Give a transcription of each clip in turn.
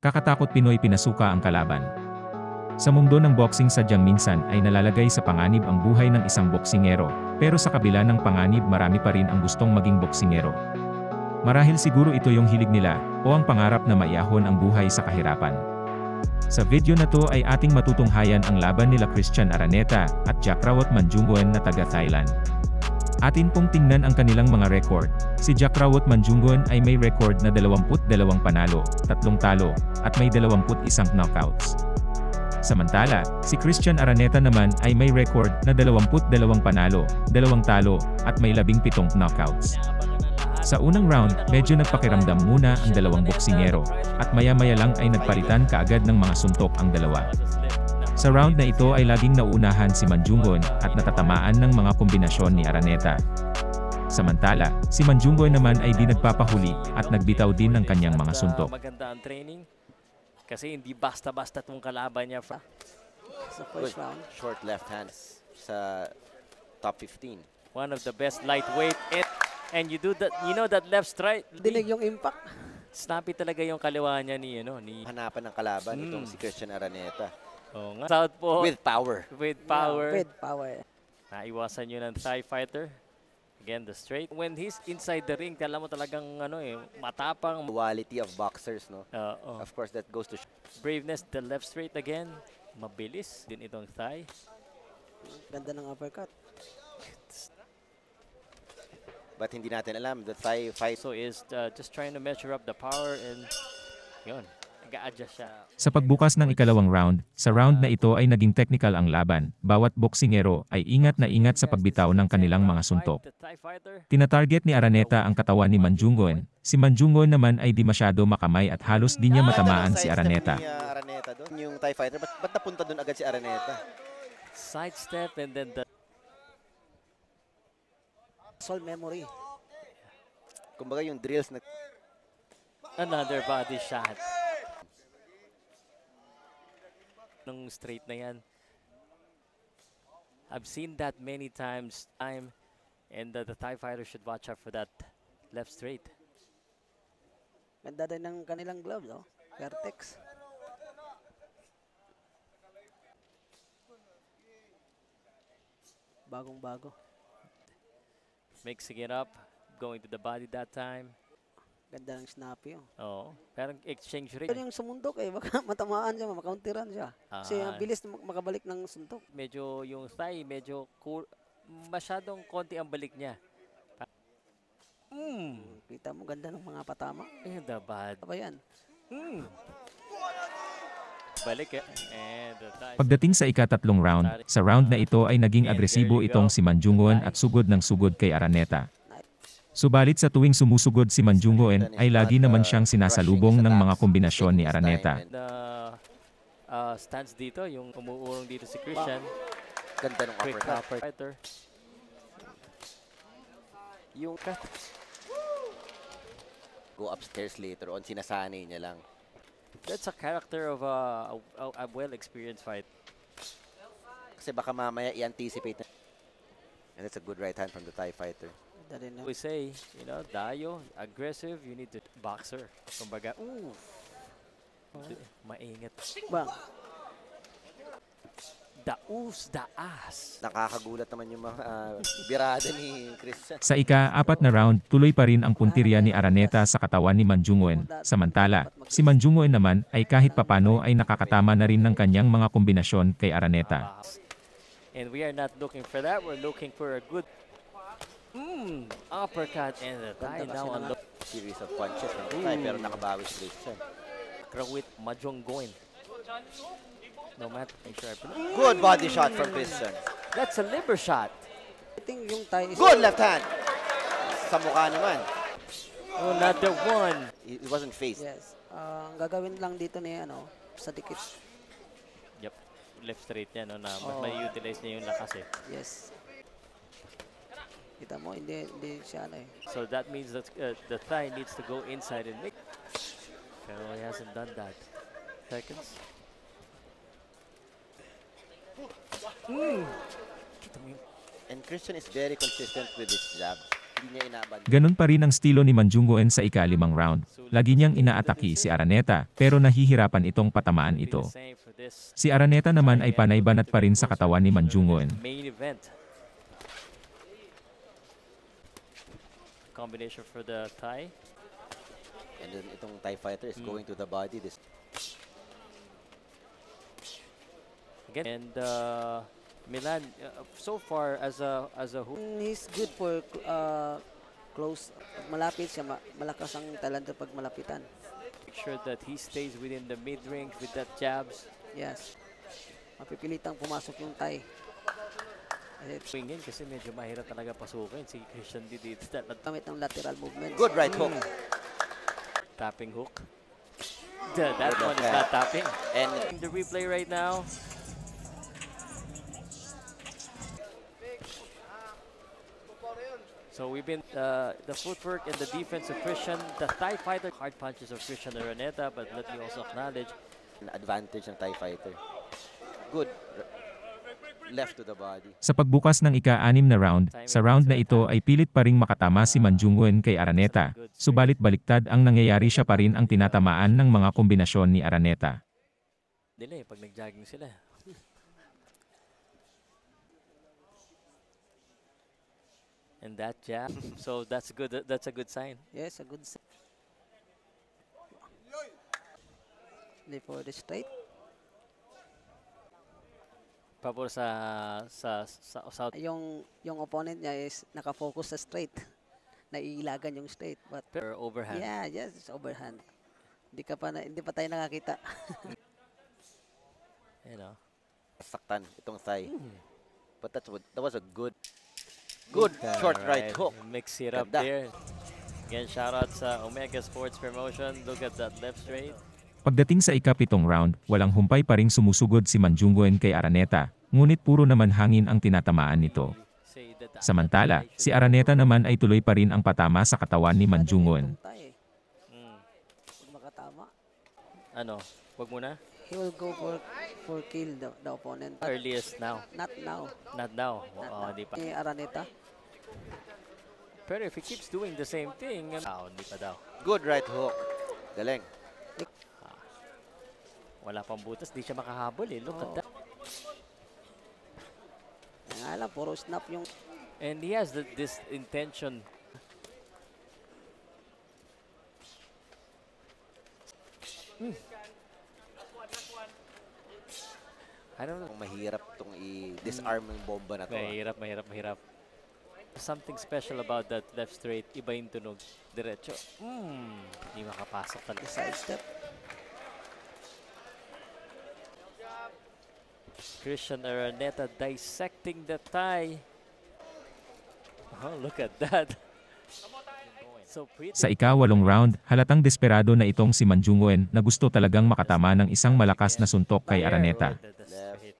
Kakatakot Pinoy pinasuka ang kalaban. Sa mundo ng boxing sadyang minsan ay nalalagay sa panganib ang buhay ng isang boksingero, pero sa kabila ng panganib marami pa rin ang gustong maging boksingero. Marahil siguro ito yung hilig nila, o ang pangarap na maiyahon ang buhay sa kahirapan. Sa video na to ay ating matutunghayan ang laban nila Christian Araneta at Jakrawat Manjunggon na taga Thailand. Atin pong tingnan ang kanilang mga record. Si Jakrawat Manjunggon ay may record na 22 panalo, 3 talo, at may 21 knockouts. Samantala, si Christian Araneta naman ay may record na 22 panalo, 2 talo, at may 17 knockouts. Sa unang round, medyo nagpakiramdam muna ang dalawang boksingero, at maya-maya lang ay nagpalitan kaagad ng mga suntok ang dalawa. Sa round na ito ay laging nauunahan si Manjunggon at natatamaan ng mga kombinasyon ni Araneta. Samantala, si Manjunggon naman ay di nagpapahuli at nagbitaw din ng kanyang mga suntok. Maganda ang training kasi hindi basta-basta itong kalaban niya. Sa first round. Short left hands sa top 15. One of the best lightweight. And you do that, you know that left strike. Dinig yung impact. Snappy talaga yung kaliwa niya ni Hanapan ng kalaban itong si Christian Araneta. Oh, nga. Southpaw. With power. With power. Yeah, with power. Naiwasan yun ng Thai fighter. Again, the straight. When he's inside the ring, alam mo talagang matapang. Quality of boxers, no? Of course, that goes to braveness. The left straight again. Mabilis din itong Thai. Ganda ng uppercut. But hindi natin alam, the Thai fight. So is just trying to measure up the power and yun, nag-a-adjust siya. Sa pagbukas ng ikalawang round, sa round na ito ay naging technical ang laban. Bawat boksingero ay ingat na ingat sa pagbitaw ng kanilang mga suntok. Tinatarget ni Araneta ang katawan ni Manjunggon. Si Manjunggon naman ay di masyado makamay at halos di niya matamaan si Araneta. Yung Thai fighter, ba't napunta doon agad si Araneta? Sidestep and then the Muscle memory. Kumbaga yung drills na... Another body shot. Nung straight na yan. I've seen that many times. And the Thai fighter should watch out for that left straight. Ganda din ng kanilang glove, no? Vertex. Bagong-bago. Mixing it up, going to the body that time. Ganda ng snappy, oh. Oo, parang exchange ring. Pero yung sumundok, baka matamaan siya, makauntiran siya. Kasi ang bilis na makabalik ng suntok. Medyo yung thigh, medyo masyadong konti ang balik niya. Kita mo, ganda ng mga patama. The bad. Apa yan? Balik And the thigh. Pagdating sa ikatatlong round, sa round na ito ay naging agresibo itong si Manjunggon at sugod ng sugod kay Araneta. Subalit sa tuwing sumusugod si Manjunggon ay lagi naman siyang sinasalubong ng mga kombinasyon ni Araneta. Stance dito, yung umuurong dito si Christian. Ganda ng uppercut. Fighter. Yung cut. Go upstairs later on, sinasanay niya lang. That's a character of a well-experienced fight. Kasi baka mamaya i-anticipate na. And that's a good right hand from the Thai fighter. We say, Dayo, aggressive, you need to boxer. Kumbaga, maingat. Bang. Daus, daas. Nakakagulat naman yung mga birada ni Christian. Sa ika-4 na round, tuloy pa rin ang puntirya ni Araneta sa katawan ni Manjunggon. Samantala, si Manjunggon naman ay kahit papano ay nakakatama na rin ng kanyang mga kombinasyon kay Araneta. And we are not looking for that. We're looking for a good uppercut and the Thai now on the series of punches ng Thai pero nakabawi si Christian. Krawit Manjunggon. No matter, make sure I pronounce. Good body shot from Christian. That's a liver shot. I think yung Thai is... Good left hand. Sa mukha naman. Another one. It wasn't faced. Yes. Ang gagawin lang dito ni sa dikit. Yep. Left straight niya, na mas may-utilize niya yung lakas Yes. Kita mo, hindi siya So that means that the thigh needs to go inside and make. Pero he hasn't done that. Seconds. And Christian is very consistent with his jab. Hindi niya inaabandon. Ganun pa rin ang estilo ni Manjunggoen sa ika-5 round. Lagi niyang inaatake si Araneta, pero nahihirapan itong patamaan Be ito. the same for this Si Araneta naman ay panay banat pa rin sa katawan ni Manjunggoen. main event. Combination for the Thai. And then itong Thai fighter is going to the body. This Again, and Milan, so far as a who, He's good for close. Pag malapit siya, malakas ang talento pag malapitan. make sure that he stays within the mid-range with that jabs. Yes. Mapipilitang pumasok yung Thai. Swingin kasi medyo mahirap talaga pasukin si Christian dito. Gamit ng lateral movement. good right hook. Tapping hook. That one is not tapping. And The replay right now. So we've been the footwork and the defense of Christian, the Thai fighter, hard punches of Christian Araneta, but let me also acknowledge an advantage ng Thai fighter. Good. Left to the body. Sa pagbukas ng ika-6 na round, sa round na ito ay pilit pa ring makatama si Manjunggoen kay Araneta, subalit baliktad ang nangyayari, siya pa rin ang tinatamaan ng mga kombinasyon ni Araneta. nila pag nag-jogging sila. And that jab, so that's good. That's a good sign. Yes, a good set. Play for the straight. Pabor sa South. Yung opponent niya is nakafocus sa straight. Naiilagan yung straight. But Or overhand. yeah, yes, it's overhand. Hindi pa tayo nakakita. You know. Saktan itong Thai. But that was a good short right hook. Mix it up Ganda. there. Again, shout out sa Omega Sports Promotion. Look at that left straight. Pagdating sa ika-7 round, walang humpay pa ring sumusugod si Manjunggoen kay Araneta, ngunit puro naman hangin ang tinatamaan nito. Say that Samantala, si Araneta naman ay tuloy pa rin ang patama sa katawan ni Manjunggoen. Kung makatama, Ano? Wag muna. he will go for kill the opponent. But Earliest now. not now. Not now. Not Oh, now. di pa. Ni Araneta. Pero if he keeps doing the same thing, hindi pa daw. Good right hook. Galing. Wala pang butas, di siya makahabol eh. Look at Oo. that. Kaya nga lang, puro snap yung And he has this intention. I don't know. Kung mahirap itong i-disarm ng bomba na to. Mahirap. Something special about that left straight. Iba yung tunog. Diretso. Hindi makapasok talaga. sidestep. Christian Araneta dissecting the Thai. Oh, look at that. So pretty. Sa ika-8 round, halatang desperado na itong si Manjunggoen na gusto talagang makatama ng isang malakas na suntok kay Araneta.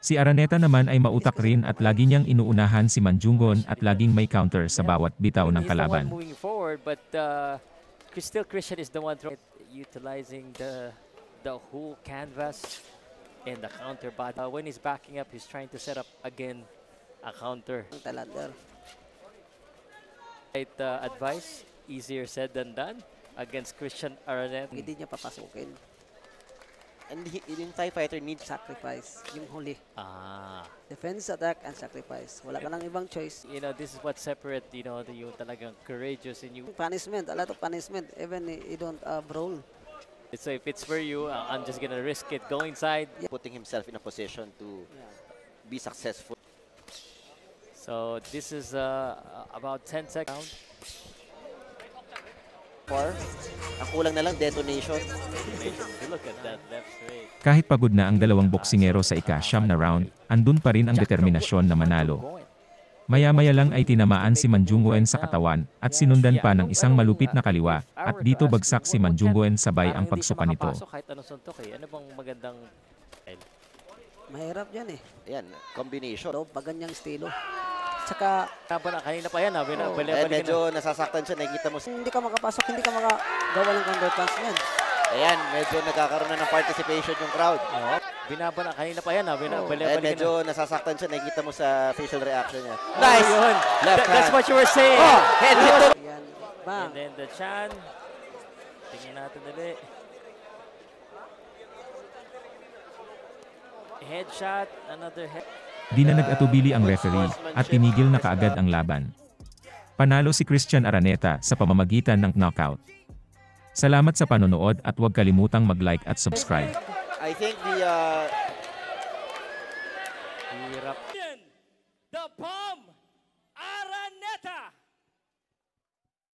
Si Araneta naman ay mautak rin at lagi niyang inuunahan si Manjunggoen at laging may counter sa bawat bitaw ng He's the one kalaban. moving forward, but still Christian is the one utilizing the whole canvas and the counter. But when he's backing up, he's trying to set up again a counter. Ang talander. Right advice, easier said than done against Christian Araneta. Hindi niya papasukin. And yung Thai fighter needs Sacrifice. Yung huli. Defense. Defense, attack, and sacrifice. Wala ka nang ibang choice. You know, this is what separate, yung talagang courageous in you. Punishment. A lot of punishment. Even you don't brawl. So if it's for you, I'm just gonna risk it. Go inside. putting himself in a position to be successful. So this is about 10 seconds. Ang kulang na lang detonation. Look at that left straight. Kahit pagod na ang dalawang boksingero sa ika-9 na round, andun pa rin ang determinasyon na manalo. Maya-maya lang ay tinamaan si Manjunggoen sa katawan at sinundan pa ng isang malupit na kaliwa at dito bagsak si Manjunggoen sabay ang pagsuka nito. Kahit anong suntok eh. Ano bang magandang... Mahirap yan eh. Ayan, combination. So, pag ganyang estilo. Tsaka, Kanina pa yan, Medyo nasasaktan siya, nakikita mo. hindi ka makapasok, hindi ka makagawa ng counter punch yan. Ayan, medyo nagkakaroon na ng participation yung crowd. Oh, binabana. Kanina pa yan. And medyo nasasaktan siya. Nakikita mo sa facial reaction niya. Nice! Yun. Left That's hand. what you were saying. Oh, head hit to Yan. Bang. And then the Chan. Tingnan natin ulit. Headshot. Another head. Di na nag-atubili ang referee at tinigil na kaagad ang laban. Panalo si Christian Araneta sa pamamagitan ng knockout. Salamat sa panonood at huwag kalimutang mag-like at subscribe. I think Hirap. The palm.